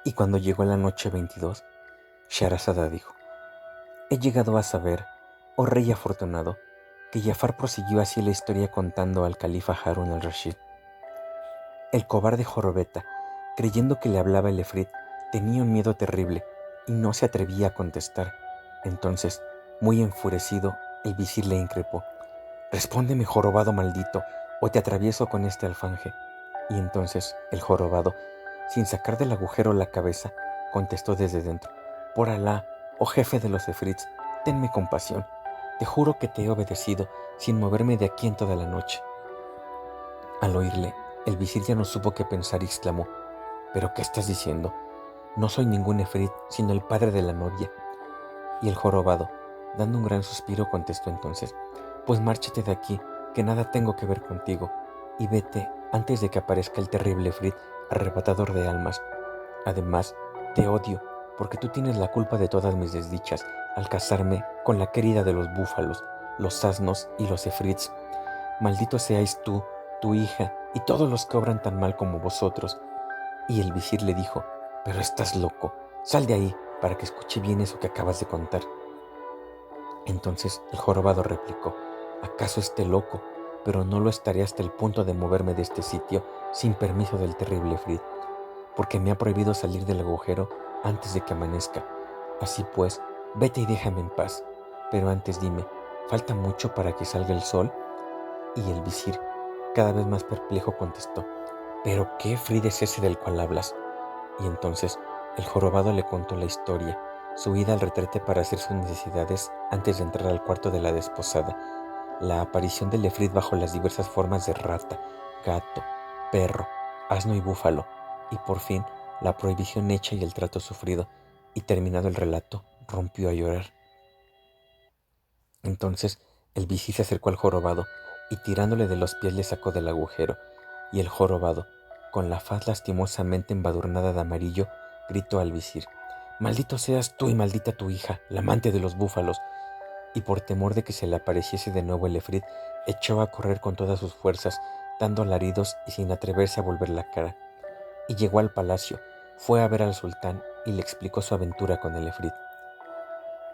Y cuando llegó la noche 22, Shahrazada dijo: He llegado a saber, oh rey afortunado, que Jafar prosiguió así la historia contando al califa Harun al-Rashid. El cobarde Jorobeta, creyendo que le hablaba el efrit, tenía un miedo terrible y no se atrevía a contestar. Entonces, muy enfurecido, el visir le increpó: Respóndeme, jorobado maldito, o te atravieso con este alfanje. Y entonces el jorobado, sin sacar del agujero la cabeza, contestó desde dentro: Por Alá, oh jefe de los efrits, tenme compasión. Te juro que te he obedecido sin moverme de aquí en toda la noche. Al oírle, el visir ya no supo qué pensar y exclamó: ¿Pero qué estás diciendo? No soy ningún efrit, sino el padre de la novia. Y el jorobado, dando un gran suspiro, contestó entonces: Pues márchate de aquí, que nada tengo que ver contigo, y vete antes de que aparezca el terrible efrit arrebatador de almas. Además, te odio, porque tú tienes la culpa de todas mis desdichas al casarme con la querida de los búfalos, los asnos y los efrits. Maldito seáis tú, tu hija y todos los que obran tan mal como vosotros. Y el visir le dijo: Pero estás loco, sal de ahí para que escuche bien eso que acabas de contar. Entonces el jorobado replicó: ¿Acaso esté loco? Pero no lo estaré hasta el punto de moverme de este sitio sin permiso del terrible efrit, porque me ha prohibido salir del agujero antes de que amanezca. Así pues, vete y déjame en paz. Pero antes dime, ¿falta mucho para que salga el sol? Y el visir, cada vez más perplejo, contestó: ¿Pero qué efrit es ese del cual hablas? Y entonces el jorobado le contó la historia, su ida al retrete para hacer sus necesidades antes de entrar al cuarto de la desposada, la aparición del efrit bajo las diversas formas de rata, gato, perro, asno y búfalo, y por fin la prohibición hecha y el trato sufrido, y terminado el relato, rompió a llorar. Entonces el visir se acercó al jorobado y tirándole de los pies le sacó del agujero, y el jorobado, con la faz lastimosamente embadurnada de amarillo, gritó al visir: Maldito seas tú y maldita tu hija, la amante de los búfalos. Y por temor de que se le apareciese de nuevo el efrit, echó a correr con todas sus fuerzas, dando alaridos y sin atreverse a volver la cara. Y llegó al palacio, fue a ver al sultán y le explicó su aventura con el efrit.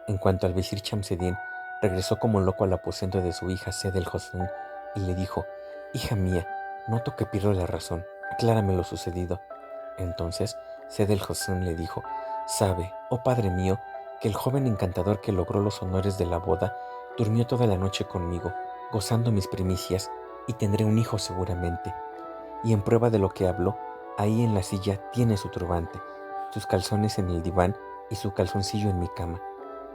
En cuanto al visir Chamseddin, regresó como loco al aposento de su hija Sed el Hosn y le dijo: Hija mía, noto que pierdo la razón, aclárame lo sucedido. Entonces Sed el Hosn le dijo: Sabe, oh padre mío, que el joven encantador que logró los honores de la boda durmió toda la noche conmigo, gozando mis primicias, y tendré un hijo seguramente. Y en prueba de lo que hablo, ahí en la silla tiene su turbante, sus calzones en el diván y su calzoncillo en mi cama.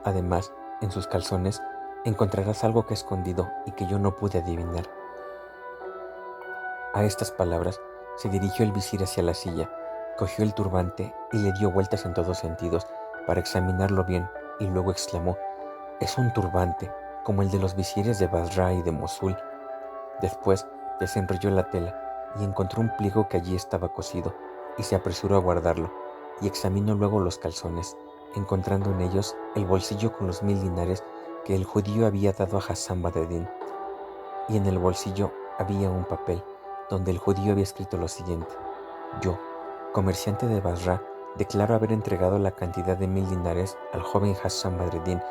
Además, en sus calzones encontrarás algo que he escondido y que yo no pude adivinar. A estas palabras se dirigió el visir hacia la silla, cogió el turbante y le dio vueltas en todos sentidos para examinarlo bien, y luego exclamó: Es un turbante, como el de los visires de Basra y de Mosul. Después desenrolló la tela y encontró un pliego que allí estaba cosido, y se apresuró a guardarlo, y examinó luego los calzones, encontrando en ellos el bolsillo con los 1000 dinares que el judío había dado a Hassan Badreddin, y en el bolsillo había un papel donde el judío había escrito lo siguiente: Yo, comerciante de Basra, declaro haber entregado la cantidad de 1000 dinares al joven Hassan Badreddin,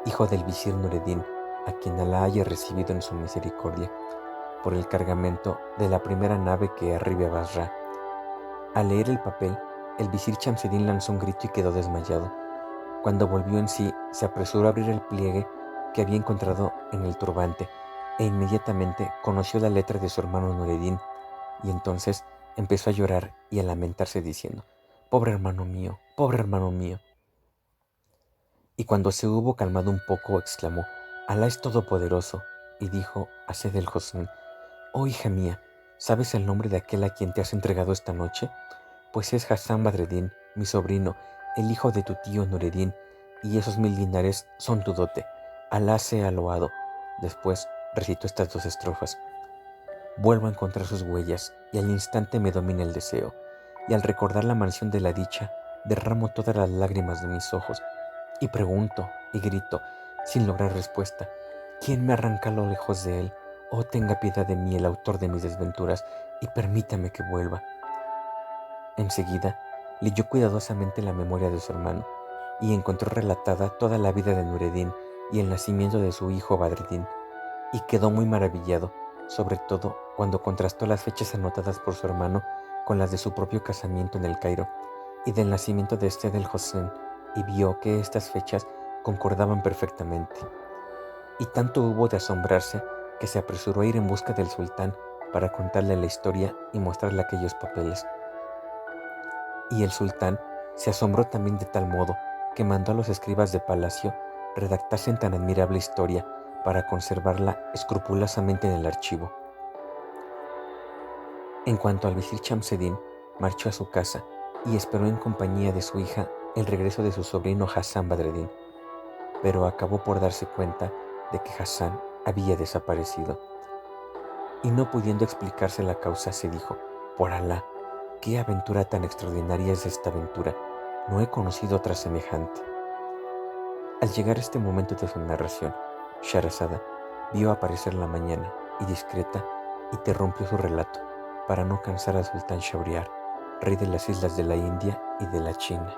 hijo del visir Nureddin, a quien Alá haya recibido en su misericordia, por el cargamento de la primera nave que arribe a Basra. Al leer el papel, el visir Chamseddin lanzó un grito y quedó desmayado. Cuando volvió en sí, se apresuró a abrir el pliegue que había encontrado en el turbante, e inmediatamente conoció la letra de su hermano Nureddin, y entonces empezó a llorar y a lamentarse diciendo: Pobre hermano mío, pobre hermano mío. Y cuando se hubo calmado un poco, exclamó: Alá es todopoderoso, y dijo a Sed el Hosn: Oh hija mía, ¿sabes el nombre de aquel a quien te has entregado esta noche? Pues es Hassan Badreddin, mi sobrino, el hijo de tu tío Nureddin, y esos 1000 dinares son tu dote. Alá sea loado. Después recitó estas dos estrofas: Vuelvo a encontrar sus huellas, y al instante me domina el deseo, y al recordar la mansión de la dicha, derramo todas las lágrimas de mis ojos, y pregunto, y grito, sin lograr respuesta: ¿Quién me arranca lo lejos de él? Oh, tenga piedad de mí el autor de mis desventuras, y permítame que vuelva. Enseguida leyó cuidadosamente la memoria de su hermano y encontró relatada toda la vida de Nureddin y el nacimiento de su hijo Badreddin, y quedó muy maravillado, sobre todo cuando contrastó las fechas anotadas por su hermano con las de su propio casamiento en el Cairo y del nacimiento de Sed el Hosn, y vio que estas fechas concordaban perfectamente. Y tanto hubo de asombrarse que se apresuró a ir en busca del sultán para contarle la historia y mostrarle aquellos papeles. Y el sultán se asombró también de tal modo que mandó a los escribas de palacio redactasen tan admirable historia para conservarla escrupulosamente en el archivo. En cuanto al visir Shamseddin, marchó a su casa y esperó en compañía de su hija el regreso de su sobrino Hassan Badreddin, pero acabó por darse cuenta de que Hassan había desaparecido. Y no pudiendo explicarse la causa, se dijo: por Alá, qué aventura tan extraordinaria es esta aventura, no he conocido otra semejante. Al llegar este momento de su narración, Shahrazada vio aparecer la mañana y discreta interrumpió su relato para no cansar al sultán Shahriar, rey de las islas de la India y de la China.